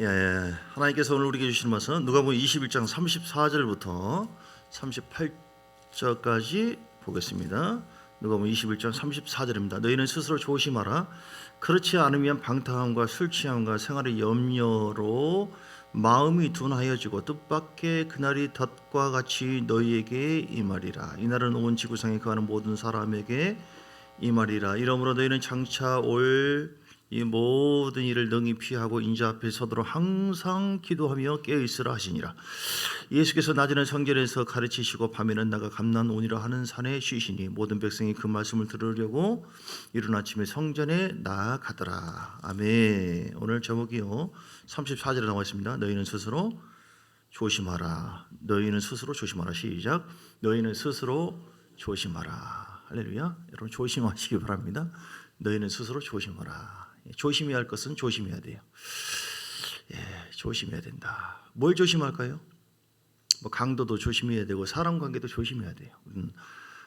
하나님께서 오늘 우리에게 주시는 말씀 누가복음 21장 34절부터 38절까지 보겠습니다. 누가복음 21장 34절입니다. 너희는 스스로 조심하라. 그렇지 않으면 방탕함과 술 취함과 생활의 염려로 마음이 둔하여지고 뜻밖의 그날이 덫과 같이 너희에게 임하리라. 이날은 온 지구상에 거하는 모든 사람에게 임하리라. 이러므로 너희는 장차 올 이 모든 일을 능히 피하고 인자 앞에 서도록 항상 기도하며 깨어있으라 하시니라. 예수께서 낮에는 성전에서 가르치시고 밤에는 나가 감난온이라 하는 산에 쉬시니 모든 백성이 그 말씀을 들으려고 이른 아침에 성전에 나아가더라. 아멘. 오늘 제목이요 34절에 나와 있습니다. 너희는 스스로 조심하라. 너희는 스스로 조심하라. 시작. 너희는 스스로 조심하라. 할렐루야. 여러분 조심하시기 바랍니다. 너희는 스스로 조심하라. 조심해야 할 것은 조심해야 돼요. 조심해야 된다. 뭘 조심할까요? 강도도 조심해야 되고 사람 관계도 조심해야 돼요.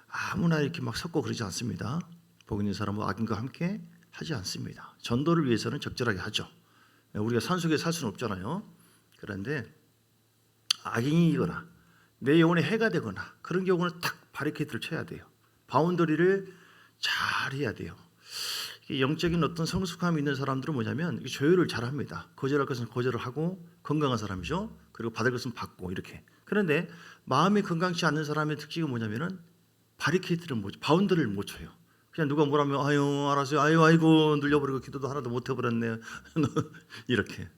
아무나 이렇게 막 섞고 그러지 않습니다. 복 있는 사람은 악인과 함께 하지 않습니다. 전도를 위해서는 적절하게 하죠. 우리가 산속에 살 수는 없잖아요. 그런데 악인이거나 내 영혼에 해가 되거나 그런 경우는 딱 바리케이트를 쳐야 돼요. 바운더리를 잘 해야 돼요. 영적인 어떤 성숙함이 있는 사람들은 뭐냐면 조율을 잘합니다. 거절할 것은 거절을 하고 건강한 사람이죠. 그리고 받을 것은 받고 이렇게. 그런데 마음이 건강치 않는 사람의 특징은 뭐냐면은 바리케이트를 바운더리를 못 쳐요. 그냥 누가 뭐라면 아유 알았어요. 아이고 눌려버리고 기도도 하나도 못 해버렸네. 이렇게.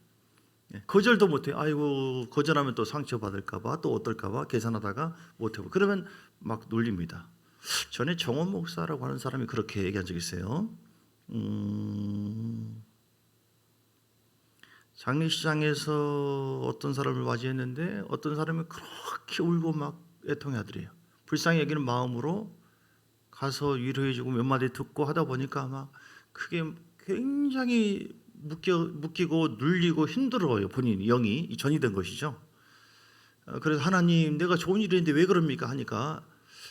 거절도 못해요. 아이고 거절하면 또 상처 받을까봐 또 어떨까봐 계산하다가 못해고 그러면 막 놀립니다. 전에 정원 목사라고 하는 사람이 그렇게 얘기한 적이 있어요. 장례식장에서 어떤 사람을 맞이했는데 어떤 사람이 그렇게 울고 막 애통해하더래요. 불쌍히 여기는 마음으로 가서 위로해주고 몇 마디 듣고 하다 보니까 막 그게 굉장히 묶이고 눌리고 힘들어요. 본인이 영이 전이 된 것이죠. 그래서 하나님 내가 좋은 일을 했는데 왜 그럽니까 하니까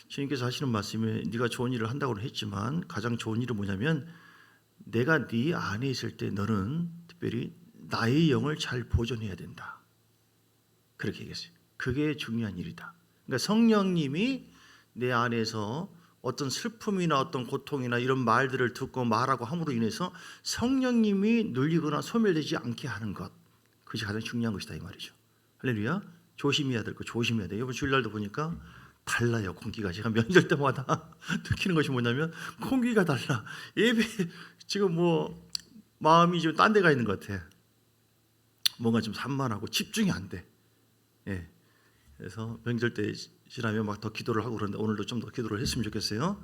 주님께서 하시는 말씀에 네가 좋은 일을 한다고는 했지만 가장 좋은 일은 뭐냐면 내가 네 안에 있을 때 너는 특별히 나의 영을 잘 보존해야 된다. 그렇게 얘기했어요. 그게 중요한 일이다. 그러니까 성령님이 내 안에서 어떤 슬픔이나 어떤 고통이나 이런 말들을 듣고 말하고 함으로 인해서 성령님이 눌리거나 소멸되지 않게 하는 것, 그것이 가장 중요한 것이다 이 말이죠. 할렐루야. 조심해야 될 거 조심해야 돼요. 이번 주일날도 보니까 달라요. 공기가 제가 명절 때마다 느끼는 것이 뭐냐면 공기가 달라. 예배 지금 마음이 좀 딴 데가 있는 것 같아. 뭔가 좀 산만하고 집중이 안 돼. 그래서 명절 때 지나면 막 더 기도를 하고 그러는데 오늘도 좀 더 기도를 했으면 좋겠어요.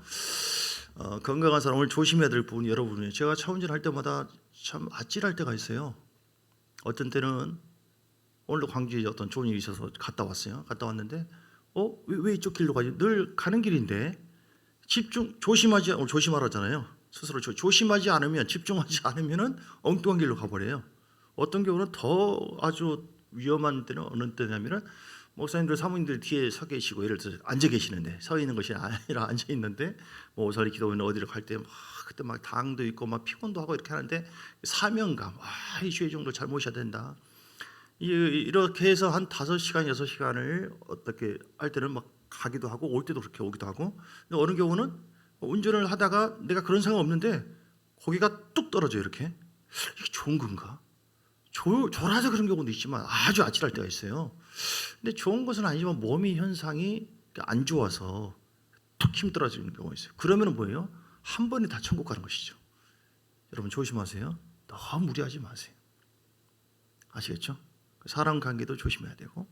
건강한 사람 오늘 조심해야 될 부분이 여러분이에요. 제가 차 운전할 때마다 참 아찔할 때가 있어요. 어떤 때는 오늘도 광주에 어떤 좋은 일이 있어서 갔다 왔어요. 갔다 왔는데 왜 이쪽 길로 가지? 늘 가는 길인데 조심하라잖아요. 스스로 조심하지 않으면 집중하지 않으면은 엉뚱한 길로 가버려요. 어떤 경우는 더 아주 위험한 때는 어느 때냐면은 목사님들 사모님들 뒤에 서 계시고 예를 들어서 앉아 계시는데 서 있는 것이 아니라 앉아 있는데 오사리 기도원에 어디를 갈 때 그때 막 당도 있고 막 피곤도 하고 이렇게 하는데 사명감 이 주의 정도 잘 모셔야 된다. 이렇게 해서 한 5시간, 6시간을 어떻게 할 때는 막 가기도 하고 올 때도 그렇게 오기도 하고 근데 어느 경우는 운전을 하다가 내가 그런 생각 없는데 고기가 뚝 떨어져요. 이렇게 이게 좋은 건가? 졸아서 그런 경우도 있지만 아주 아찔할 때가 있어요. 근데 좋은 것은 아니지만 몸의 현상이 안 좋아서 툭 힘 떨어지는 경우가 있어요. 그러면 뭐예요? 한 번에 다 천국 가는 것이죠. 여러분 조심하세요. 너무 무리하지 마세요. 아시겠죠? 사람 관계도 조심해야 되고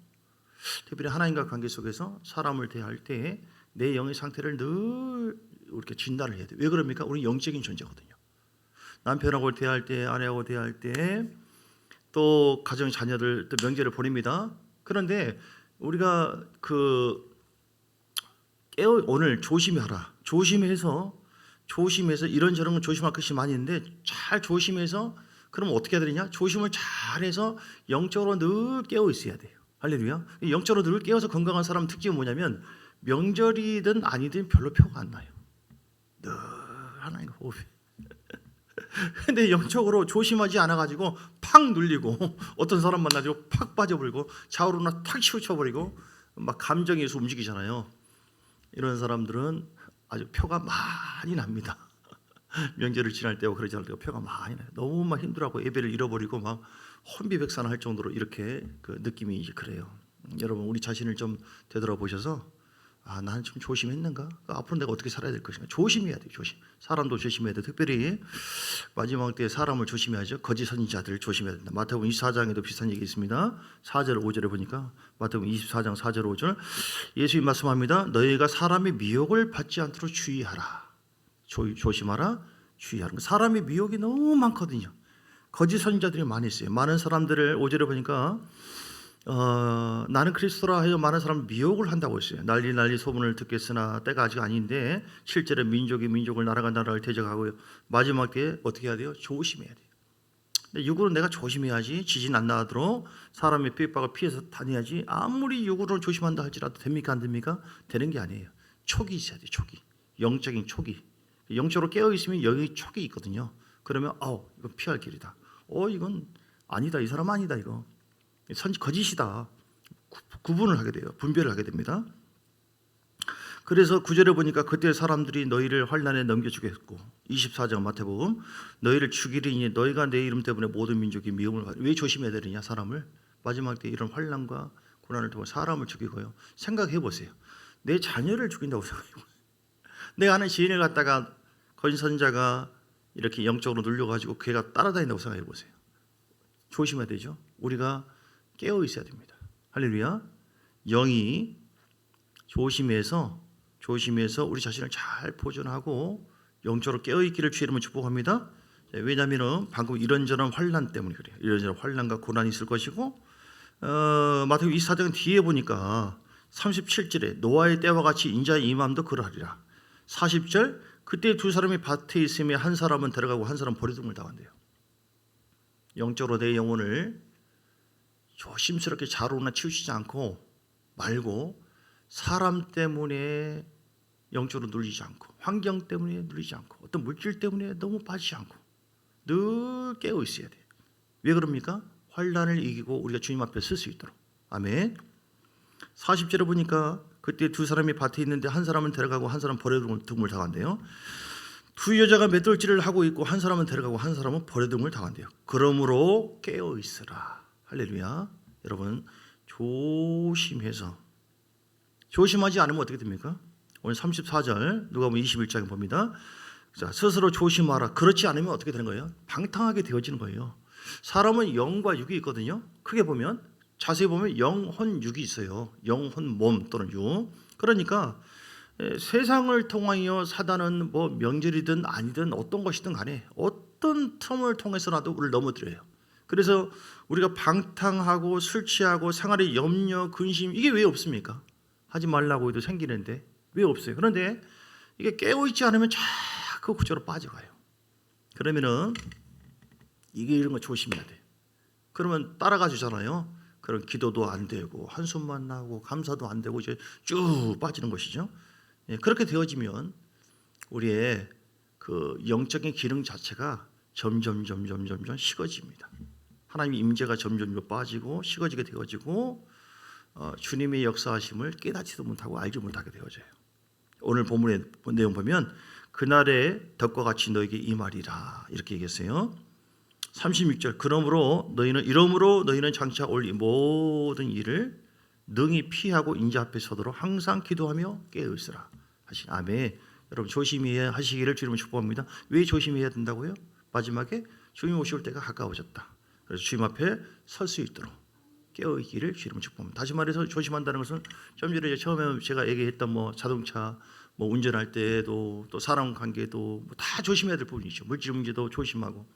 특별히 하나님과 관계 속에서 사람을 대할 때 내 영의 상태를 늘 이렇게 진단을 해야 돼요. 왜 그럽니까? 우리 영적인 존재거든요. 남편하고 대할 때, 아내하고 대할 때, 또 가정 자녀들 또 명제를 보냅니다. 그런데 우리가 오늘 조심하라. 조심해서 이런저런 조심할 것이 많이 있는데 잘 조심해서 그럼 어떻게 해야 되느냐? 조심을 잘해서 영적으로 늘 깨어 있어야 돼요. 할렐루야. 영적으로 늘 깨어서 건강한 사람 특징은 뭐냐면 명절이든 아니든 별로 표가 안 나요. 늘 하나님 호흡이. 근데 영적으로 조심하지 않아가지고 팍 팍 눌리고 어떤 사람 만나지고 팍 빠져버리고 좌우로나 탁 치우쳐버리고 막 감정에서 움직이잖아요. 이런 사람들은 아주 표가 많이 납니다. 명절을 지날 때고 그러지 않을 때고 표가 많이 나요. 너무 막 힘들어하고 예배를 잃어버리고 막 혼비백산할 정도로 이렇게 그 느낌이 이제 그래요. 여러분 우리 자신을 좀 되돌아보셔서 나는 좀 조심했는가? 앞으로 내가 어떻게 살아야 될 것인가? 조심해야 돼요. 조심. 사람도 조심해야 돼. 특별히 마지막 때에 사람을 조심해야죠. 거짓 선지자들을 조심해야 된다. 마태복음 24장에도 비슷한 얘기 있습니다. 4절 5절에 보니까 마태복음 24장 4절 5절 예수님 말씀합니다. 너희가 사람의 미혹을 받지 않도록 주의하라. 조심하라. 주의하라. 사람의 미혹이 너무 많거든요. 거짓 선지자들이 많이 있어요. 많은 사람들을 5절에 보니까 나는 그리스도라 하여 많은 사람을 미혹을 한다고 했어요. 난리 소문을 듣겠으나 때가 아직 아닌데 실제로 민족이 민족을 나라가 나라를 대적하고요. 마지막 때에 어떻게 해야 돼요? 조심해야 돼요. 근데 육으로 내가 조심해야지 지진 안 나도록 사람의 핍박을 피해서 다녀야지. 아무리 육으로 조심한다 할지라도 됩니까 안 됩니까? 되는 게 아니에요. 촉이 있어야 돼요. 촉이. 영적인 촉이. 영적으로 깨어 있으면 여기 촉이 있거든요. 그러면 이건 피할 길이다. 이건 아니다. 이 사람 아니다 이거. 거짓이다. 구분을 하게 돼요. 분별을 하게 됩니다. 그래서 9절에 보니까 그때 사람들이 너희를 환난에 넘겨주겠고 24장 마태복음 너희를 죽이리니 너희가 내 이름 때문에 모든 민족이 미움을 받으리. 왜 조심해야 되느냐 사람을. 마지막 때 이런 환난과 고난을 통해 사람을 죽이고요. 생각해 보세요. 내 자녀를 죽인다고 생각해 보세요. 내가 아는 지인을 갖다가 거짓 선자가 이렇게 영적으로 눌려가지고 걔가 따라다닌다고 생각해 보세요. 조심해야 되죠. 우리가 깨어 있어야 됩니다. 할렐루야. 영이 조심해서 우리 자신을 잘 보존하고 영적으로 깨어 있기를 주의 이름으로 축복합니다. 왜냐하면 방금 이런저런 환난 때문에 그래요. 이런저런 환난과 고난이 있을 것이고 마태복음 24장 뒤에 보니까 37절에 노아의 때와 같이 인자의 임함도 그러하리라. 40절 그때 두 사람이 밭에 있으며 한 사람은 데려가고 한 사람은 버려둠을 당한대요. 영적으로 내 영혼을 조심스럽게 좌우로나 치우치지 않고 말고 사람 때문에 영적으로 눌리지 않고 환경 때문에 눌리지 않고 어떤 물질 때문에 너무 빠지지 않고 늘 깨어 있어야 돼요. 왜 그럽니까? 환난을 이기고 우리가 주님 앞에 설 수 있도록. 아멘. 40절에 보니까 그때 두 사람이 밭에 있는데 한 사람은 데려가고 한 사람은 버려둠을 당한대요. 두 여자가 맷돌질을 하고 있고 한 사람은 데려가고 한 사람은 버려둠을 당한대요. 그러므로 깨어 있으라. 할렐루야. 여러분 조심하지 않으면 어떻게 됩니까? 오늘 34절 누가복음 21장에 봅니다. 자, 스스로 조심하라. 그렇지 않으면 어떻게 되는 거예요? 방탕하게 되어지는 거예요. 사람은 영과 육이 있거든요. 크게 보면 자세히 보면 영혼 육이 있어요. 영혼 몸 또는 육. 그러니까 세상을 통하여 사단은 뭐 명절이든 아니든 어떤 것이든 간에 어떤 틈을 통해서라도 우리를 넘어뜨려요. 그래서 우리가 방탕하고 술 취하고 생활의 염려, 근심 이게 왜 없습니까? 하지 말라고 해도 생기는데 왜 없어요? 그런데 이게 깨어있지 않으면 자꾸 그쪽으로 빠져가요. 그러면은 이런 거 조심해야 돼. 그러면 따라가 주잖아요. 그런 기도도 안 되고 한숨만 나고 감사도 안 되고 이제 쭉 빠지는 것이죠. 그렇게 되어지면 우리의 그 영적인 기능 자체가 점점 식어집니다. 하나님의 임재가 점점 빠지고 식어지게 되어지고 주님의 역사하심을 깨닫지도 못하고 알지 못하게 되어져요. 오늘 본문의 내용 보면 그날의 덕과 같이 너에게 임하리라 이렇게 얘기했어요. 36절 그러므로 너희는 장차 올 이 모든 일을 능히 피하고 인자 앞에 서도록 항상 기도하며 깨어 있으라 하신 아멘. 여러분 조심히 하시기를 주님을 축복합니다. 왜 조심해야 된다고요? 마지막에 주님 오실 때가 가까워졌다. 그래서 주님 앞에 설 수 있도록 깨어 있기를 주님을 축복합니다. 다시 말해서 조심한다는 것은 좀 전에 처음에 제가 얘기했던 뭐 자동차 운전할 때도 또 사람 관계도 다 조심해야 될 부분이죠. 물질 문제도 조심하고.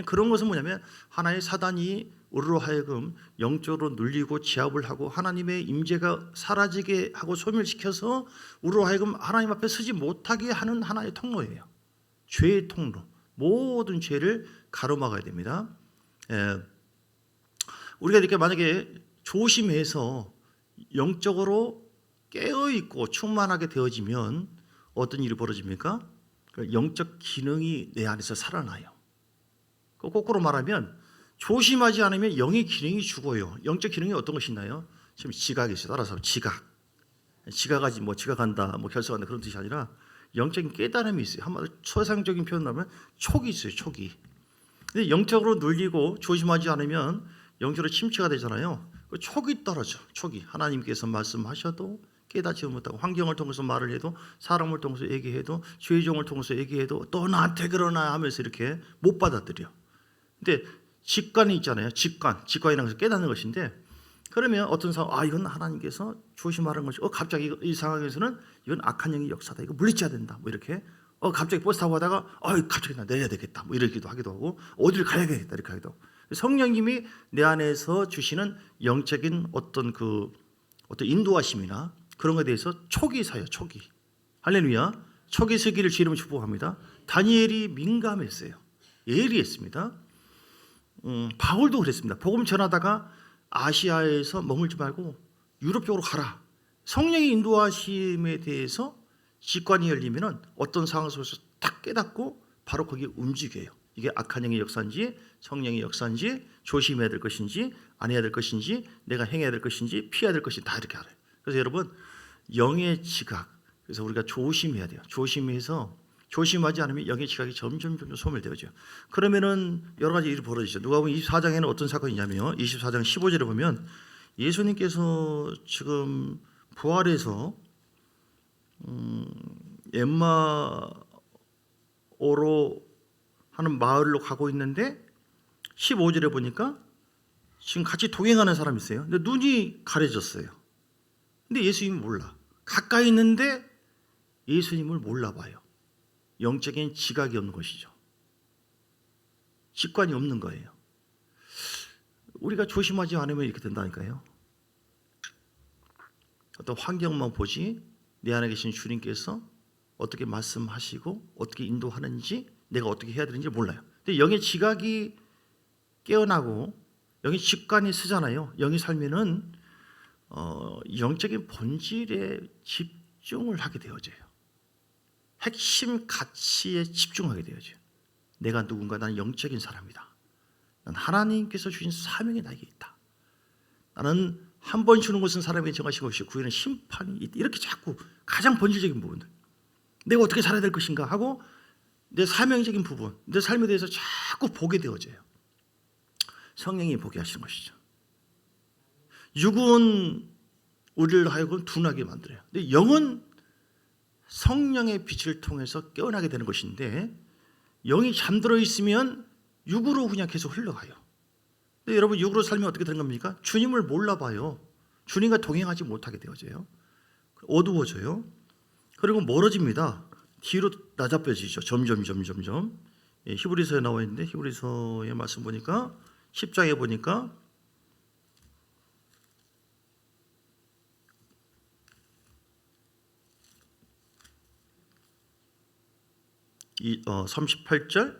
그런 것은 뭐냐면 하나의 사단이 우리로 하여금 영적으로 눌리고 제압을 하고 하나님의 임재가 사라지게 하고 소멸시켜서 우리로 하여금 하나님 앞에 서지 못하게 하는 하나의 통로예요. 죄의 통로. 모든 죄를 가로막아야 됩니다. 우리가 이렇게 만약에 조심해서 영적으로 깨어있고 충만하게 되어지면 어떤 일이 벌어집니까? 영적 기능이 내 안에서 살아나요. 거꾸로 말하면 조심하지 않으면 영의 기능이 죽어요. 영적 기능이 어떤 것이 있나요? 지금 지각이 있어요. 따라서 지각하지 뭐 지각한다, 뭐 결석한다 그런 뜻이 아니라 영적인 깨달음이 있어요. 한마디로 초상적인 표현을 하면 촉이 있어요. 촉이. 근데 영적으로 눌리고 조심하지 않으면 영적으로 침체가 되잖아요. 그 촉이 떨어져. 촉이 하나님께서 말씀하셔도 깨닫지 못하고 환경을 통해서 말을 해도 사람을 통해서 얘기해도 죄종을 통해서 얘기해도 또 나한테 그러나 하면서 이렇게 못 받아들여. 근데 직관이 있잖아요. 직관이라는 것은 깨닫는 것인데 그러면 어떤 상황 이건 하나님께서 조심하라는 것이 갑자기 이 상황에서는 이건 악한 영의 역사다. 이거 물리쳐야 된다. 뭐 이렇게 갑자기 버스 타고 가다가 갑자기 나 내려야 되겠다. 뭐 이러기도 하기도 하고 어디를 가야겠다 이렇게 하기도 하고 성령님이 내 안에서 주시는 영적인 어떤 인도하심이나 그런 것에 대해서 촉이 서요. 촉이. 할렐루야. 촉이 서기를 주님을 축복합니다. 다니엘이 민감했어요. 예리했습니다. 바울도 그랬습니다. 복음 전하다가 아시아에서 머물지 말고 유럽 쪽으로 가라. 성령의 인도하심에 대해서 직관이 열리면은 어떤 상황 속에서 딱 깨닫고 바로 거기에 움직여요. 이게 악한 영의 역사인지 성령의 역사인지 조심해야 될 것인지 안 해야 될 것인지 내가 행해야 될 것인지 피해야 될 것인지 다 이렇게 알아요. 그래서 여러분 영의 지각 그래서 우리가 조심해야 돼요. 조심하지 않으면 영의 지각이 점점 소멸되어져요. 그러면은 여러 가지 일이 벌어지죠. 누가복음 24장에는 어떤 사건이 있냐면요. 24장 15절에 보면 예수님께서 지금 부활해서 엠마오로 하는 마을로 가고 있는데 15절에 보니까 지금 같이 동행하는 사람이 있어요. 근데 눈이 가려졌어요. 근데 예수님이 몰라. 가까이 있는데 예수님을 몰라봐요. 영적인 지각이 없는 것이죠. 직관이 없는 거예요. 우리가 조심하지 않으면 이렇게 된다니까요. 어떤 환경만 보지 내 안에 계신 주님께서 어떻게 말씀하시고 어떻게 인도하는지 내가 어떻게 해야 되는지 몰라요. 근데 영의 지각이 깨어나고 영의 직관이 쓰잖아요. 영이 살면은 영적인 본질에 집중을 하게 되어져요. 핵심 가치에 집중하게 되어져요. 내가 누군가 나는 영적인 사람이다. 난 하나님께서 주신 사명이 나에게 있다. 나는 한 번 주는 것은 사람에게 정하신 것이고 구에는 심판이 있다. 이렇게 자꾸 가장 본질적인 부분들 내가 어떻게 살아야 될 것인가 하고 내 사명적인 부분 내 삶에 대해서 자꾸 보게 되어져요. 성령이 보게 하시는 것이죠. 육은 우리를 하여금 둔하게 만들어요. 근데 영은 성령의 빛을 통해서 깨어나게 되는 것인데 영이 잠들어 있으면 육으로 그냥 계속 흘러가요. 근데 여러분 육으로 살면 어떻게 되는 겁니까? 주님을 몰라봐요. 주님과 동행하지 못하게 되어져요. 어두워져요. 그리고 멀어집니다. 뒤로 낮아져지죠. 점점. 히브리서에 나와 있는데 히브리서의 말씀 보니까 10장에 보니까 38절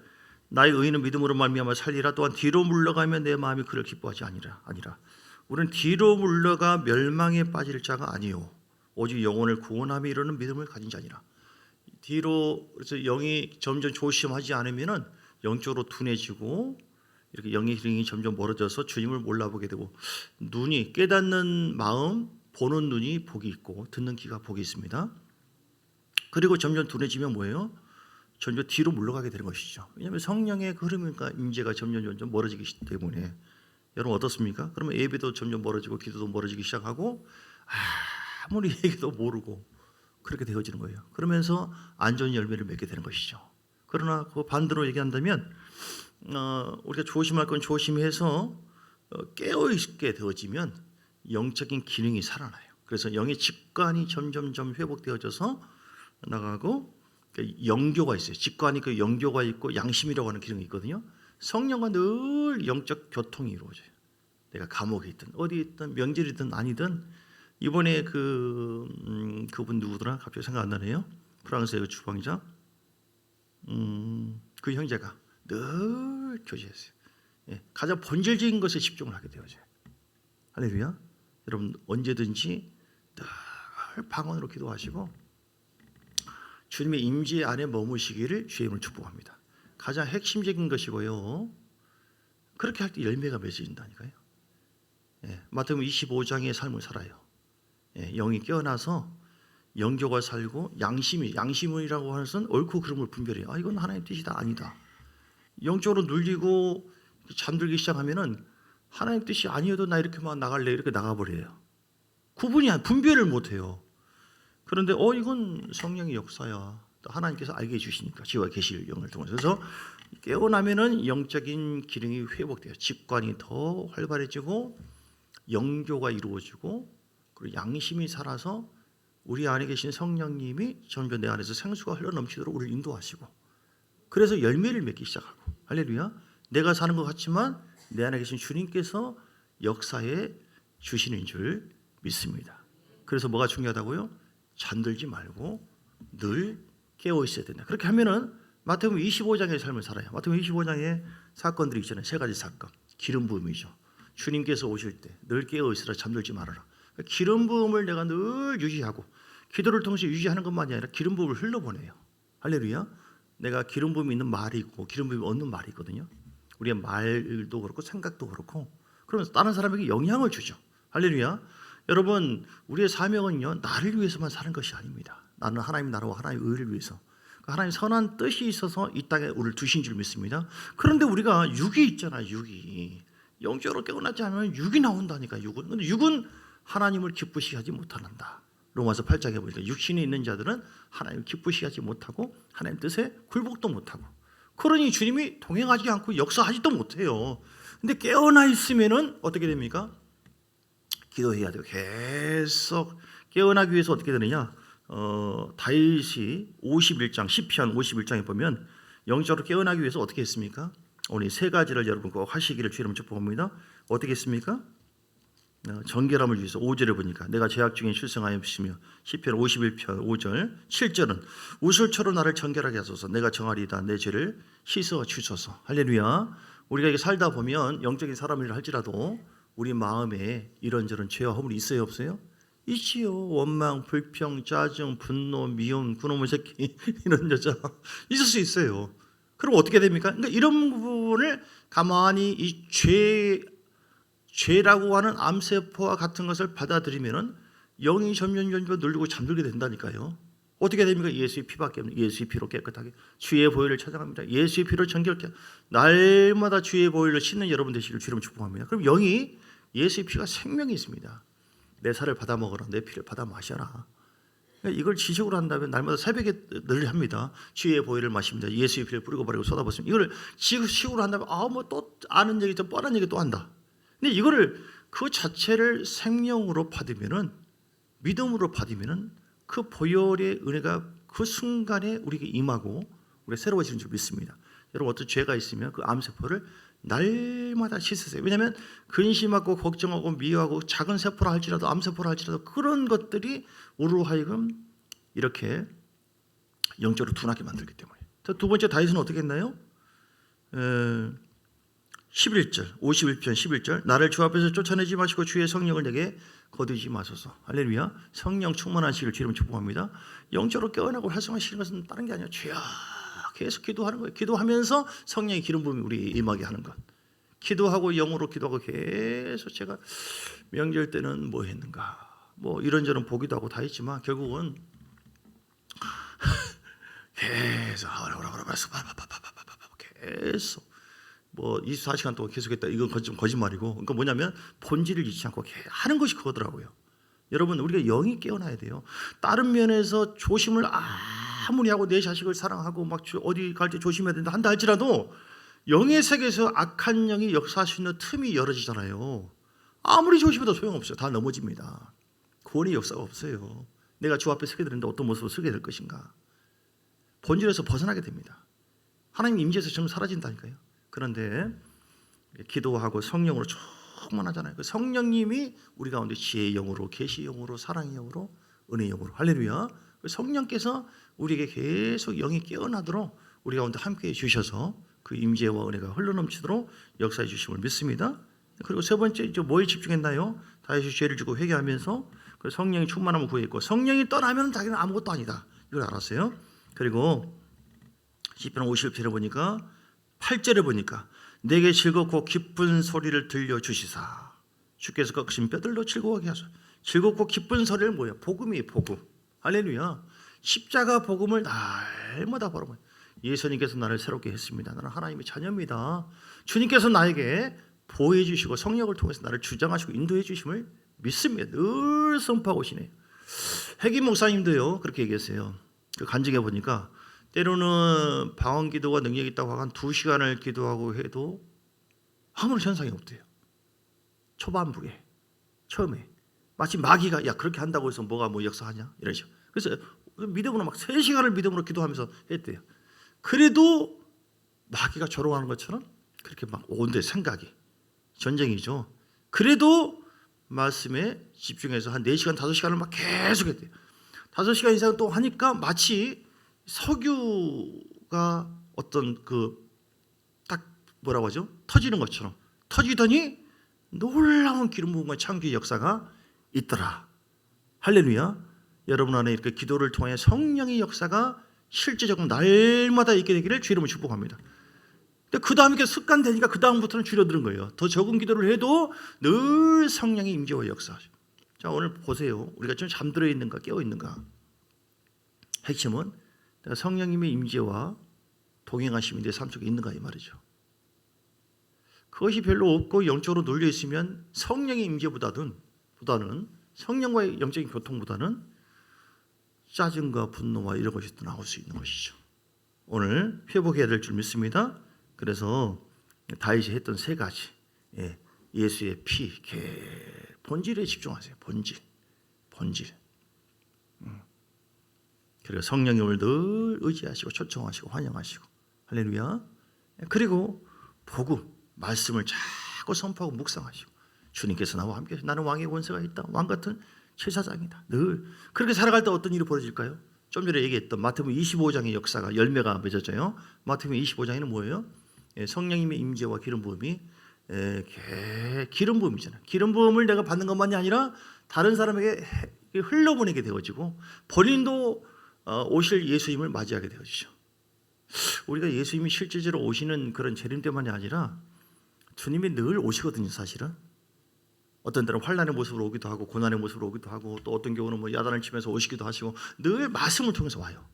나의 의인은 믿음으로 말미암아 살리라. 또한 뒤로 물러가면 내 마음이 그를 기뻐하지 아니라 우리는 뒤로 물러가 멸망에 빠질 자가 아니요 오직 영혼을 구원함에 이르는 믿음을 가진 자니라. 뒤로 그래서 영이 점점 조심하지 않으면은 영적으로 둔해지고 이렇게 영의 기능이 점점 멀어져서 주님을 몰라보게 되고 눈이 깨닫는 마음 보는 눈이 복이 있고 듣는 귀가 복이 있습니다. 그리고 점점 둔해지면 뭐예요? 점점 뒤로 물러가게 되는 것이죠. 왜냐하면 성령의 흐름과 임재가 점점 멀어지기 때문에 여러분 어떻습니까? 그러면 예배도 점점 멀어지고 기도도 멀어지기 시작하고 아무리 얘기도 모르고 그렇게 되어지는 거예요. 그러면서 안 좋은 열매를 맺게 되는 것이죠. 그러나 그 반대로 얘기한다면 우리가 조심할 건 조심해서 깨어있게 되어지면 영적인 기능이 살아나요. 그래서 영의 직관이 점점 회복되어져서 나가고 영교가 있어요. 직관이 그 영교가 있고 양심이라고 하는 기능이 있거든요. 성령과 늘 영적 교통이 이루어져요. 내가 감옥에 있든 어디에 있든 명절이든 아니든 이번에 그분 누구더라? 갑자기 생각 안 나네요. 프랑스의 주방장 그 형제가 늘 교제했어요. 가장 본질적인 것에 집중을 하게 되어져요. 할렐루야. 여러분 언제든지 늘 방언으로 기도하시고 주님의 임재 안에 머무시기를 주님을 축복합니다. 가장 핵심적인 것이고요. 그렇게 할 때 열매가 맺어진다니까요. 예, 마태복음 25장의 삶을 살아요. 예, 영이 깨어나서 영교가 살고 양심이라고 하는 것은 옳고 그름을 분별해요. 아, 이건 하나님의 뜻이다, 아니다. 영적으로 눌리고 잠들기 시작하면은 하나님 뜻이 아니어도 나 이렇게만 나갈래 이렇게 나가버려요. 분별을 못해요. 그런데 이건 성령의 역사야. 하나님께서 알게 해주시니까 지와 계실 영을 통해서. 그래서 깨어나면은 영적인 기능이 회복돼요. 직관이 더 활발해지고 영교가 이루어지고 그리고 양심이 살아서 우리 안에 계신 성령님이 점점 내 안에서 생수가 흘러넘치도록 우리를 인도하시고 그래서 열매를 맺기 시작하고 할렐루야. 내가 사는 것 같지만 내 안에 계신 주님께서 역사에 주시는 줄 믿습니다. 그래서 뭐가 중요하다고요? 잠들지 말고 늘 깨어 있어야 된다. 그렇게 하면은 마태복음 25장의 삶을 살아요. 마태복음 25장에 사건들이 있잖아요. 세 가지 사건. 기름 부음이죠. 주님께서 오실 때 늘 깨어 있으라 잠들지 말아라. 그러니까 기름 부음을 내가 늘 유지하고 기도를 통해서 유지하는 것만이 아니라 기름 부음을 흘러보내요. 할렐루야. 내가 기름 부음이 있는 말이 있고 기름 부음이 없는 말이 있거든요. 우리의 말도 그렇고 생각도 그렇고 그러면서 다른 사람에게 영향을 주죠. 할렐루야. 여러분 우리의 사명은요 나를 위해서만 사는 것이 아닙니다. 나는 하나님 나라와 하나님의 의를 위해서 하나님 선한 뜻이 있어서 이 땅에 우리를 두신 줄 믿습니다. 그런데 우리가 육이 있잖아요. 육이 영적으로 깨어나지 않으면 육이 나온다니까. 근데 육은 하나님을 기쁘시게 하지 못한다. 로마서 8장에 보니까 육신이 있는 자들은 하나님을 기쁘시게 하지 못하고 하나님 뜻에 굴복도 못하고 그러니 주님이 동행하지 않고 역사하지도 못해요. 근데 깨어나 있으면은 어떻게 됩니까? 기도해야 돼요. 계속 깨어나기 위해서 어떻게 되느냐? 다윗이 51장 시편 51장에 보면 영적으로 깨어나기 위해서 어떻게 했습니까? 오늘 세 가지를 여러분 꼭 하시기를 주님 축복합니다. 어떻게 했습니까? 정결함을 위해서 5절에 보니까 내가 죄악 중에 출생하였으며 시편 51편 5절 7절은 우슬처럼 나를 정결하게 하소서 내가 정하리이다 내 죄를 씻어 주소서. 할렐루야. 우리가 이렇게 살다 보면 영적인 사람이라 할지라도 우리 마음에 이런저런 죄와 허물이 있어요 없어요? 있지요. 원망, 불평, 짜증, 분노, 미움, 그놈의 새끼 이런 여자 있을 수 있어요. 그럼 어떻게 됩니까? 그러니까 이런 부분을 가만히 이 죄라고 하는 암세포와 같은 것을 받아들이면은 영이 점점 누르고 잠들게 된다니까요. 어떻게 됩니까? 예수의 피밖에 없는 예수의 피로 깨끗하게 주의 보혈을 찾아갑니다. 예수의 피로 정결케 날마다 주의 보혈로 씻는 여러분 되시길 주님 축복합니다. 그럼 영이 예수의 피가 생명이 있습니다. 내 살을 받아 먹어라. 내 피를 받아 마셔라. 이걸 지식으로 한다면 날마다 새벽에 늘 합니다. 주의 보혈을 마십니다. 예수의 피를 뿌리고 바르고 쏟아붓습니다. 이걸 지식으로 한다면 뭐 또 아는 얘기 또 뻔한 얘기 또 한다. 근데 이거를 그 자체를 생명으로 받으면은 믿음으로 받으면은 그 보혈의 은혜가 그 순간에 우리에게 임하고 우리가 새로워지는 줄 믿습니다. 여러분 어떤 죄가 있으면 그 암세포를 날마다 씻으세요. 왜냐하면 근심하고 걱정하고 미워하고 작은 세포라 할지라도 암세포라 할지라도 그런 것들이 우리로 하여금 이렇게 영적으로 둔하게 만들기 때문에. 두 번째 다윗은 어떻게 했나요? 11절 51편 11절 나를 주 앞에서 쫓아내지 마시고 주의 성령을 내게 거두지 마소서. 할렐루야. 성령 충만하시길 주님 축복합니다. 영적으로 깨어나고 활성화시키는 것은 다른 게 아니라 주여 계속 기도하는 거예요. 기도하면서 성령의 기름 부음이 우리 임하게 하는 것. 기도하고 영으로 기도하고 계속 제가 명절 때는 뭐 했는가 뭐 이런저런 보기도 하고 다 했지만 결국은 계속 뭐 24시간 동안 계속했다. 이건 좀 거짓말이고 그러니까 뭐냐면 본질을 잊지 않고 하는 것이 그거더라고요. 여러분 우리가 영이 깨어나야 돼요. 다른 면에서 조심을 아무리 하고 내 자식을 사랑하고 막 어디 갈 때 조심해야 된다 한다 할지라도 영의 세계에서 악한 영이 역사할 수 있는 틈이 열어지잖아요. 아무리 조심해도 소용없어요. 다 넘어집니다. 구원의 역사가 없어요. 내가 주 앞에 서게 되는데 어떤 모습으로 서게 될 것인가. 본질에서 벗어나게 됩니다. 하나님 임재에서 좀 사라진다니까요. 그런데 기도하고 성령으로 충만하잖아요. 그 성령님이 우리 가운데 지혜의 영으로 계시의 영으로 사랑의 영으로 은혜의 영으로 할렐루야. 성령께서 우리에게 계속 영이 깨어나도록 우리 가운데 함께해 주셔서 그 임재와 은혜가 흘러넘치도록 역사해 주심을 믿습니다. 그리고 세 번째 이제 뭐에 집중했나요? 다윗이 죄를 지고 회개하면서 그 성령이 충만함을 구했고 성령이 떠나면 자기는 아무것도 아니다. 이걸 알았어요. 그리고 시편 50편에 보니까 8절에 보니까 내게 즐겁고 기쁜 소리를 들려주시사. 주께서 꺾으신 뼈들로 즐거워하게 하소서. 즐겁고 기쁜 소리를 뭐야? 복음이에요. 복음. 할렐루야. 십자가 복음을 날마다 바라보면 예수님께서 나를 새롭게 했습니다. 나는 하나님의 자녀입니다. 주님께서 나에게 보호해 주시고 성령을 통해서 나를 주장하시고 인도해 주심을 믿습니다. 늘 선포하고 오시네요. 핵임 목사님도요 그렇게 얘기했어요. 그 간증해 보니까 때로는 방언 기도가 능력이 있다고 하고 한 2시간을 기도하고 해도 아무런 현상이 없대요. 초반부에 처음에 마치 마귀가 야 그렇게 한다고 해서 뭐가 뭐 역사하냐 이러죠. 그래서 믿음으로 막 3시간을 믿음으로 기도하면서 했대요. 그래도 마귀가 조롱하는 것처럼 그렇게 막 온데 생각이 전쟁이죠. 그래도 말씀에 집중해서 한 4시간 5시간을 막 계속 했대요. 5시간 이상 또 하니까 마치 석유가 어떤 그 딱 뭐라고 하죠? 터지는 것처럼 터지더니 놀라운 기름 부음과 창조의 역사가 있더라. 할렐루야. 여러분 안에 이렇게 기도를 통해 성령의 역사가 실제적으로 날마다 있게 되기를 주 이름으로 축복합니다. 근데 그 다음에 습관 되니까 그 다음부터는 줄어드는 거예요. 더 적은 기도를 해도 늘 성령의 임재와 역사하죠. 자, 오늘 보세요. 우리가 좀 잠들어 있는가 깨어 있는가. 핵심은 내가 성령님의 임재와 동행하심이 내 삶 속에 있는가 이 말이죠. 그것이 별로 없고 영적으로 눌려 있으면 성령의 임재보다는 성령과의 영적인 교통보다는 짜증과 분노와 이런 것이 또 나올 수 있는 것이죠. 오늘 회복해야 될 줄 믿습니다. 그래서 다윗이 했던 3가지 예수의 피, 본질에 집중하세요. 본질. 그리고 성령님을 늘 의지하시고 초청하시고 환영하시고 할렐루야. 그리고 복음, 말씀을 자꾸 선포하고 묵상하시고 주님께서 나와 함께 하시고 나는 왕의 권세가 있다. 왕 같은 제사장이다. 늘 그렇게 살아갈 때 어떤 일이 벌어질까요? 좀 전에 얘기했던 마태복음 25장의 역사가 열매가 맺어져요. 마태복음 25장에는 뭐예요? 성령님의 임재와 기름 부음이 기름 부음이잖아요. 기름 부음을 내가 받는 것만이 아니라 다른 사람에게 흘러보내게 되어지고 본인도 오실 예수님을 맞이하게 되어지죠. 우리가 예수님이 실제적으로 오시는 그런 재림 때만이 아니라 주님이 늘 오시거든요. 사실은 어떤 때는 환난의 모습으로 오기도 하고 고난의 모습으로 오기도 하고 또 어떤 경우는 뭐 야단을 치면서 오시기도 하시고 늘 말씀을 통해서 와요.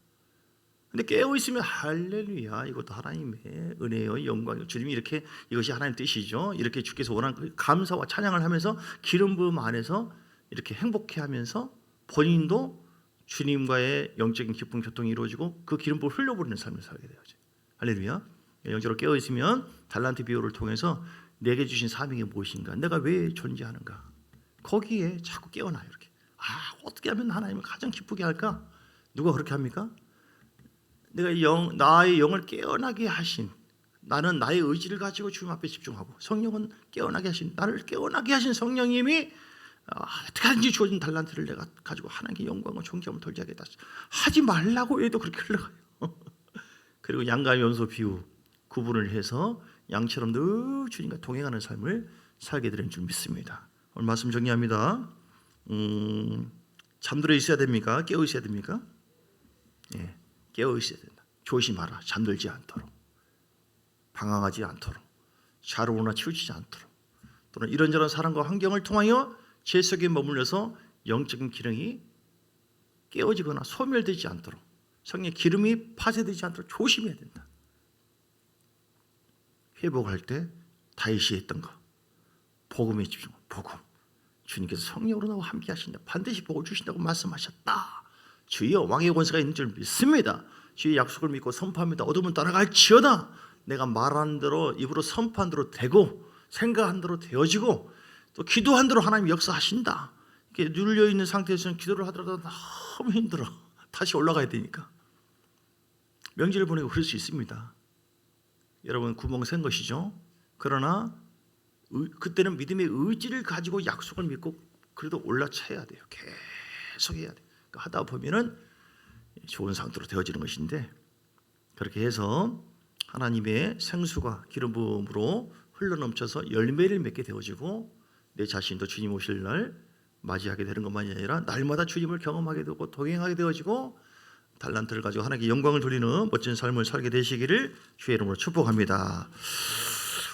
근데 깨어 있으면 할렐루야 이것도 하나님의 은혜요 영광이요 주님이 이렇게 이것이 하나님 뜻이죠. 이렇게 주께서 원하는 감사와 찬양을 하면서 기름 부음 안에서 이렇게 행복해하면서 본인도 주님과의 영적인 기쁨 교통이 이루어지고 그 기름 부음을 흘려버리는 삶을 살게 되어죠. 할렐루야. 영적으로 깨어 있으면 달란트 비유를 통해서 내게 주신 사명이 무엇인가? 내가 왜 존재하는가? 거기에 자꾸 깨어나요. 이렇게. 어떻게 하면 하나님을 가장 기쁘게 할까? 누가 그렇게 합니까? 내가 나의 영을 깨어나게 하신 나는 나의 의지를 가지고 주님 앞에 집중하고 성령은 깨어나게 하신 나를 깨어나게 하신 성령님이 어떻게 하든지 주어진 달란트를 내가 가지고 하나님께 영광과 존귀함을 돌게 하겠다. 하지 말라고 해도 그렇게 흘러가요. 그리고 양과 염소 비유 구분을 해서 양처럼 늘 주님과 동행하는 삶을 살게 되는 줄 믿습니다. 오늘 말씀 정리합니다. 잠들어 있어야 됩니까? 깨어 있어야 됩니까? 깨어 있어야 된다. 조심하라. 잠들지 않도록, 방황하지 않도록, 자로우나 치우치지 않도록, 또는 이런저런 사람과 환경을 통하여 제 속에 머물러서 영적인 기능이 깨어지거나 소멸되지 않도록, 성령의 기름이 파쇄되지 않도록 조심해야 된다. 회복할 때 다윗이 했던 거, 복음에 집중. 복음. 주님께서 성령으로 나와 함께 하신다. 반드시 복을 주신다고 말씀하셨다. 주여 왕의 권세가 있는 줄 믿습니다. 주의 약속을 믿고 선포합니다. 어둠은 따라갈지어다. 내가 말한 대로 입으로 선포한 대로 되고 생각한 대로 되어지고 또 기도한 대로 하나님 역사하신다. 이렇게 눌려 있는 상태에서는 기도를 하더라도 너무 힘들어. 다시 올라가야 되니까. 명절을 보내고 그럴 수 있습니다. 여러분 구멍 센 것이죠. 그러나 그때는 믿음의 의지를 가지고 약속을 믿고 그래도 올라쳐야 돼요. 계속 해야 돼요. 그러니까 하다 보면은 좋은 상태로 되어지는 것인데 그렇게 해서 하나님의 생수가 기름 부음으로 흘러넘쳐서 열매를 맺게 되어지고 내 자신도 주님 오실 날 맞이하게 되는 것만이 아니라 날마다 주님을 경험하게 되고 동행하게 되어지고 달란트를 가지고 하나님께 영광을 돌리는 멋진 삶을 살게 되시기를 주의 이름으로 축복합니다.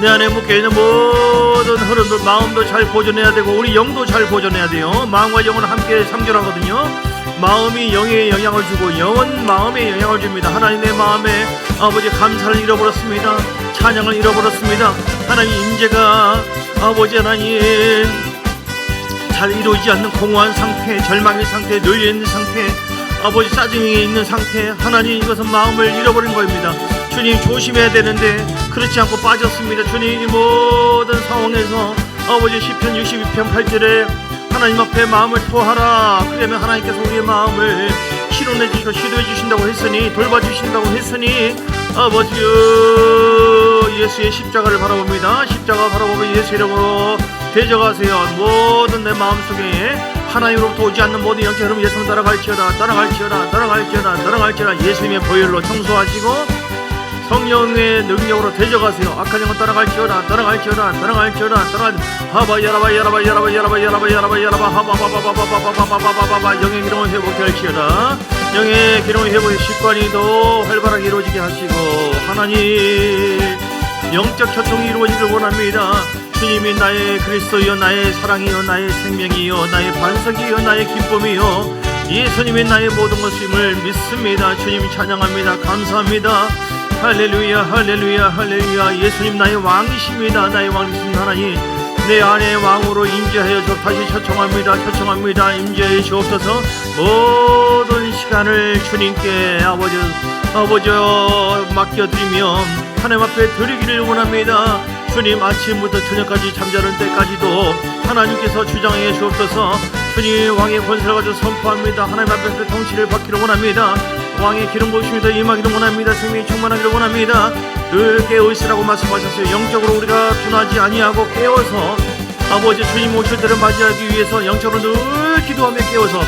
내 안에 묶여있는 모든 흐름들, 마음도 잘 보존해야 되고 우리 영도 잘 보존해야 돼요. 마음과 영은 함께 상존하거든요. 마음이 영에 영향을 주고 영은 마음에 영향을 줍니다. 하나님, 내 마음에 아버지 감사를 잃어버렸습니다. 찬양을 잃어버렸습니다. 하나님, 임재가 아버지 하나님 잘 이루어지지 않는 공허한 상태, 절망의 상태, 눌려있는 상태, 아버지 짜증이 있는 상태, 하나님, 이것은 마음을 잃어버린 겁니다. 주님, 조심해야 되는데 그렇지 않고 빠졌습니다. 주님, 이 모든 상황에서 아버지 시편 62편 8절에 하나님 앞에 마음을 토하라. 그러면 하나님께서 우리의 마음을 치료해 주시고 치료해 주신다고 했으니, 돌봐주신다고 했으니, 아버지여, 예수의 십자가를 바라봅니다. 십자가 바라보며 예수 이름으로 대적하세요. 모든 내 마음속에 하나님으로부터 오지 않는 모든 영적 흐름 예수님 따라갈지어다, 따라갈지어다, 따라갈지어다, 따라갈지어다. 예수님의 보혈로 청소하시고 성령의 능력으로 대적하세요. 악한 영은 따라갈지어다, 따라갈지어다, 따라갈지어다, 따라갈. 하바 야라바 야라바 야라바 야라바 야라바 야라바 야라바 하바바바바바바바바바바바바. 영의 기능을 회복케 할지어다. 영의 기능을 회복해 식관이 더 활발하게 이루어지게 하시고, 하나님, 영적 교통이 이루어지길 원합니다. 주님이 나의 그리스도이요, 나의 사랑이요, 나의 생명이요, 나의 반석이요, 나의 기쁨이요, 예수님이 나의 모든 것임을 믿습니다. 주님 찬양합니다. 감사합니다. 할렐루야, 할렐루야, 할렐루야. 예수님 나의 왕이십니다. 나의 왕이신 하나님, 내 안에 왕으로 임재하여 저 다시 초청합니다. 초청합니다. 임재해 주옵소서. 모든 시간을 주님께 아버지 맡겨드리며 하나님 앞에 드리기를 원합니다. 주님, 아침부터 저녁까지 잠자는 때까지도 하나님께서 주장해 주옵소서. 주님, 왕의 권세를 가지고 선포합니다. 하나님 앞에서 통치를 받기를 원합니다. 왕의 기름 부으심이 더 임하기를 원합니다. 생명이 충만하기를 원합니다. 늘 깨어있으라고 말씀하셨어요. 영적으로 우리가 둔하지 아니하고 깨어서 아버지 주님 오실 때를 맞이하기 위해서 영적으로 늘 기도하며 깨어서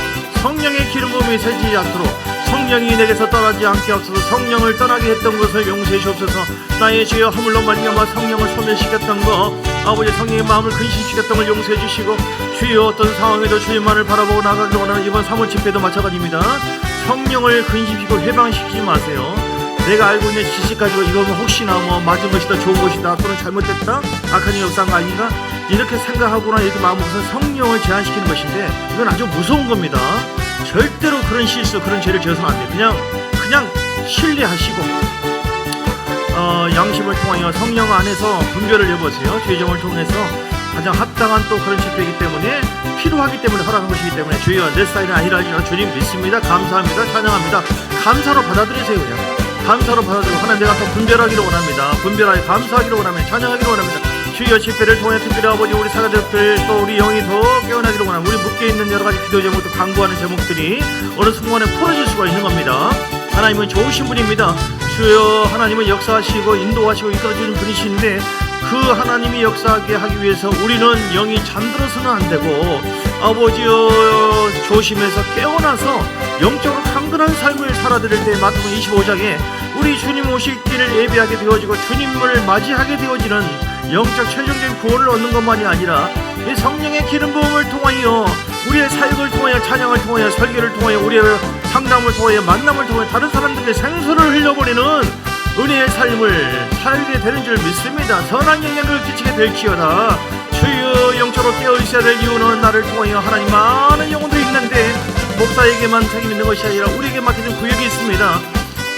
성령의 기름 부음이 새지지 않도록 성령이 내게서 떠나지 않게 하옵소서. 성령을 떠나게 했던 것을 용서해 주옵소서. 나의 죄와 허물로 말미암아 성령을 소멸시켰던 거, 아버지 성령의 마음을 근심시켰던 걸 용서해 주시고, 주여 어떤 상황에도 주님만을 바라보고 나가기를 원하는 이번 3월 집회도 마찬가지입니다. 성령을 근심시키고 해방시키지 마세요. 내가 알고 있는 지식 가지고 이거면 혹시나 맞은 것이다, 좋은 것이다, 또는 잘못됐다, 악한 역사한 거 아닌가, 이렇게 생각하거나 이렇게 마음을 먹어서 성령을 제한시키는 것인데, 이건 아주 무서운 겁니다. 절대로 그런 실수, 그런 죄를 지어서는 안 돼요. 그냥 신뢰하시고 양심을 통하여 성령 안에서 분별을 해보세요. 죄정을 통해서 가장 합당한 또 그런 집회이기 때문에, 필요하기 때문에 허락한 것이기 때문에, 주여 내 스타일은 아니라 할지라도 주님 믿습니다, 감사합니다, 찬양합니다, 감사로 받아들이세요. 그냥 감사로 받아들이고, 하나님 내가 더 분별하기를 원합니다. 분별하여 감사하기를 원합니다. 찬양하기를 원합니다. 주여 집회를 통해 특별히 아버지 우리 사가족들, 또 우리 영이 더 깨어나기를 원합니다. 우리 묶여있는 여러가지 기도 제목도 강구하는 제목들이 어느 순간에 풀어질 수가 있는 겁니다. 하나님은 좋으신 분입니다. 주여 하나님은 역사하시고 인도하시고 이끌어주는 분이신데, 그 하나님이 역사하게 하기 위해서 우리는 영이 잠들어서는 안 되고, 아버지여 조심해서 깨어나서 영적으로 강건한 삶을 살아드릴 때 마태복음 25장에 우리 주님 오실 길을 예비하게 되어지고 주님을 맞이하게 되어지는 영적 최종적인 구원을 얻는 것만이 아니라, 이 성령의 기름 부음을 통하여 우리의 사역을 통하여, 찬양을 통하여, 설교를 통하여, 우리의 상담을 통하여, 만남을 통하여 다른 사람들에게 생수를 흘려버리는 은혜의 삶을 살게 되는 줄 믿습니다. 선한 영향을 끼치게 될지어다. 주여 영적으로 깨어있어야 될 이유는 나를 통하여 하나님 많은 영혼들이 있는데, 목사에게만 책임 있는 것이 아니라 우리에게 맡겨진 구역이 있습니다.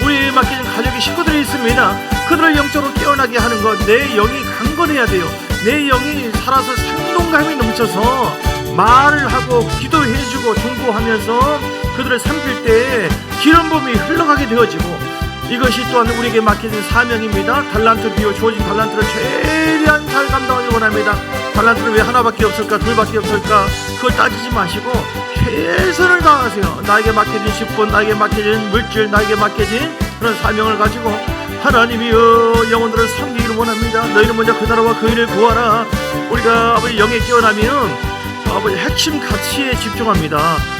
우리에게 맡겨진 가족의 식구들이 있습니다. 그들을 영적으로 깨어나게 하는 것, 내 영이 강건해야 돼요. 내 영이 살아서 생동감이 넘쳐서 말을 하고 기도해주고 중보하면서 그들을 삼킬 때 기름 부음이 흘러가게 되어지고, 이것이 또한 우리에게 맡겨진 사명입니다. 달란트 비워 주어진 달란트를 최대한 잘 감당하기 원합니다. 달란트는 왜 하나밖에 없을까, 둘밖에 없을까, 그걸 따지지 마시고 최선을 다하세요. 나에게 맡겨진 식분, 나에게 맡겨진 물질, 나에게 맡겨진 그런 사명을 가지고 하나님이여 영혼들을 섬기기를 원합니다. 너희는 먼저 그 나라와 그 일을 구하라. 우리가 아버지 영에 깨어나면 아버지 핵심 가치에 집중합니다.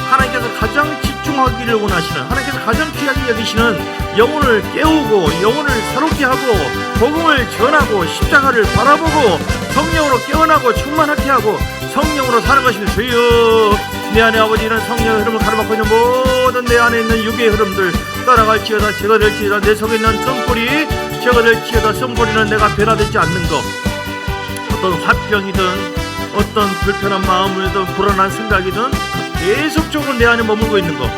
하나님께서 가장 집중하기를 원하시는, 하나님께서 가장 귀하게 여기시는 영혼을 깨우고 영혼을 새롭게 하고 복음을 전하고 십자가를 바라보고 성령으로 깨어나고 충만하게 하고 성령으로 사는 것입니다. 주여 내 안에 아버지 이런 성령의 흐름을 가로막고 있는 모든 내 안에 있는 육의 흐름들 따라갈지어다. 제가 될지어다. 내 속에 있는 쓴뿌리 제가 될지어다. 쓴뿌리는 내가 변화되지 않는 것, 어떤 화병이든 어떤 불편한 마음이든 불안한 생각이든 계속적으로 내 안에 머물고 있는 것,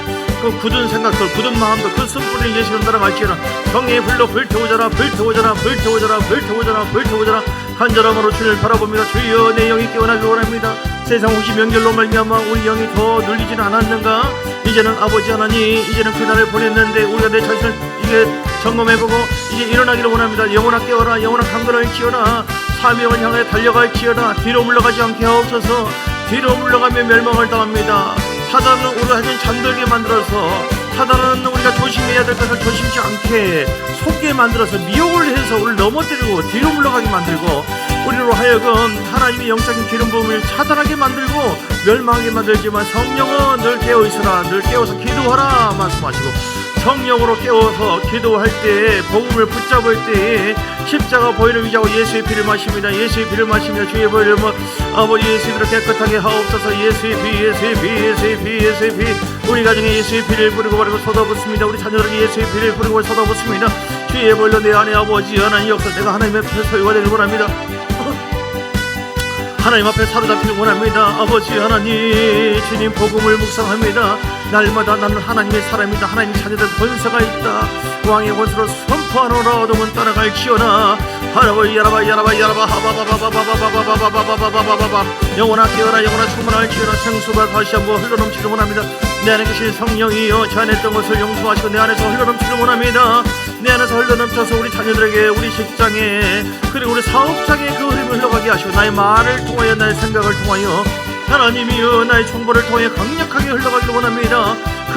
그 굳은 생각들, 굳은 마음들, 그 쓴뿌리는 예수님 따라갈지어다. 성령의 불로 불태우자라, 불태우자라, 불태우자라, 불태우자라, 불태우자라. 간절함으로 주를 바라봅니다. 주여 내 영이 깨어나길 원합니다. 세상 혹시 명절로 말미암아 우리 영이 더 눌리지는 않았는가? 이제는 아버지 하나님, 이제는 그날을 보냈는데 우리가 내 자신을 이제 점검해보고 이제 일어나기를 원합니다. 영혼아 깨어라, 영혼아 강건할지어다. 사명을 향해 달려갈지어다. 뒤로 물러가지 않게 하옵소서. 뒤로 물러가면 멸망을 당합니다. 사단은 우리가 하여튼 잠들게 만들어서, 사단은 우리가 조심해야 될 것을 조심치 않게 속게 만들어서 미혹을 해서 우리를 넘어뜨리고 뒤로 물러가게 만들고, 우리로 하여금 하나님의 영적인 기름 부음을 차단하게 만들고 멸망하게 만들지만, 성령은 늘 깨어있으라, 늘 깨어서 기도하라 말씀하시고, 성령으로 깨워서 기도할 때, 복음을 붙잡을 때 십자가 보혈을 위자고 예수의 피를 마십니다. 예수의 피를 마십니다. 주의 보혈을 아버지 예수의 피를 깨끗하게 하옵소서. 예수의 피, 예수의 피, 예수의 피, 예수의 피. 우리 가정에 예수의 피를 뿌리고 바르고 쏟아붓습니다. 우리 자녀들에게 예수의 피를 뿌리고 쏟아붓습니다. 주의 보혈로 내 안에 아버지 하나님 역사, 내가 하나님 앞에 소유가 되길 원합니다. 하나님 앞에 사로잡히길 원합니다. 아버지 하나님, 주님 복음을 묵상합니다. 날마다 나는 하나님의 사람이다. 하나님 자녀들 권세가 있다. 왕의 권세로 선포하노라. 어둠은 따라갈지어다. 하라바이 야라바이 야라바이 야라바 하바바바바바바바바바바바바바바바바바바. 영원하 깨어라, 영원하 충만할지어다. 생수가 다시 한번 흘러넘치길 원합니다. 내 안에 계신 성령이여, 저 안에 있던 것을 용서하시고 내 안에서 흘러넘치길 원합니다. 내 안에서 흘러넘쳐서 우리 자녀들에게, 우리 직장에, 그리고 우리 사업장에 그 흐름을 흘러가게 하시고, 나의 말을 통하여, 나의 생각을 통하여 하나님이여 나의 정보를 통해 강력하게 흘러가기를 원합니다. 그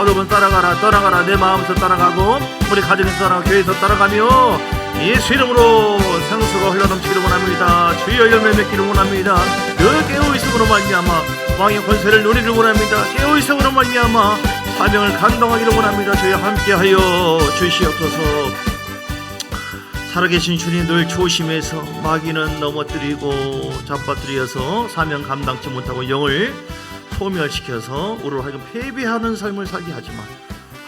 어둠은 떠나가라 내 마음에서 따라가고 우리 가정에서 따라가고 교회에서 따라가며 예수 이름으로 생수가 흘러넘치기를 원합니다. 주여 열매 맺기를 원합니다. 그 깨어있음으로 말미암아 왕의 권세를 누리기를 원합니다. 깨어있음으로 말미암아 사명을 감당하기를 원합니다. 주여 함께하여 주시옵소서. 살아계신 주님 늘 조심해서 마귀는 넘어뜨리고 잡아뜨려서 사명 감당치 못하고 영을 소멸시켜서 우리를 하여금 패배하는 삶을 살게 하지만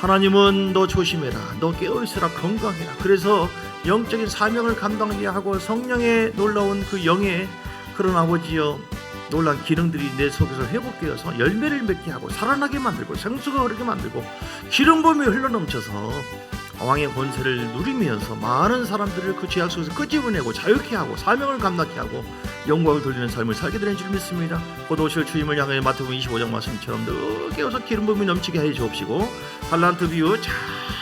하나님은 너 조심해라, 너 깨어있으라, 건강해라. 그래서 영적인 사명을 감당하게 하고 성령의 놀라운 그 영의 그런 아버지여 놀란 기능들이 내 속에서 회복되어서 열매를 맺게 하고 살아나게 만들고 생수가 흐르게 만들고 기름붐이 흘러넘쳐서 왕의 권세를 누리면서 많은 사람들을 그 죄악 속에서 끄집어내고 자유케 하고 사명을 감당케 하고 영광을 돌리는 삶을 살게 되는 줄 믿습니다. 곧 오실 주님을 향해 마태복음 25장 말씀처럼 늘 깨어서 기름붐이 넘치게 해 주옵시고 달란트 비유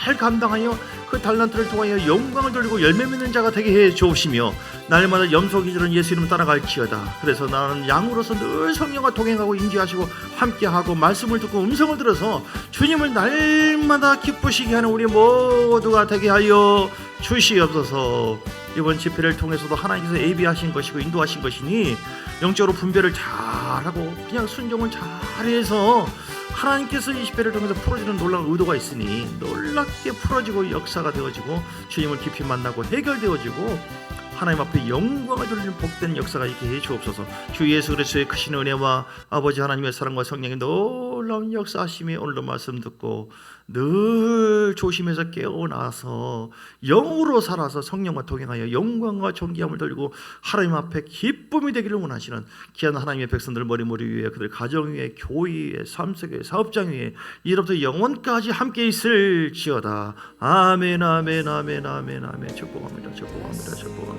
잘 감당하여 그 달란트를 통하여 영광을 돌리고 열매 맺는 자가 되게 해 주옵시며 날마다 염소기절은 예수 이름 따라갈지어다. 그래서 나는 양으로서 늘 성령과 동행하고 인지하시고 함께하고 말씀을 듣고 음성을 들어서 주님을 날마다 기쁘시게 하는 우리 모두가 되게 하여 주시옵소서. 이번 집회를 통해서도 하나님께서 예비하신 것이고 인도하신 것이니 영적으로 분별을 잘하고 그냥 순종을 잘해서 하나님께서 이 집회를 통해서 풀어주는 놀라운 의도가 있으니 놀랍게 풀어지고 역사가 되어지고 주님을 깊이 만나고 해결되어지고 하나님 앞에 영광을 돌리는 복된 역사가 있게 해 주옵소서. 주 예수 그리스도의 크신 은혜와 아버지 하나님의 사랑과 성령의 놀라운 역사하심이 오늘도 말씀 듣고 늘 조심해서 깨어나서 영으로 살아서 성령과 동행하여 영광과 존귀함을 돌리고 하나님 앞에 기쁨이 되기를 원하시는 귀한 하나님의 백성들 머리 위에 그들 가정 위에 교회 위에 삶 속에 사업장 위에 이로부터 영원까지 함께 있을지어다. 아멘 아멘 아멘 아멘 아멘. 축복합니다. 축복합니다. 축복합니다.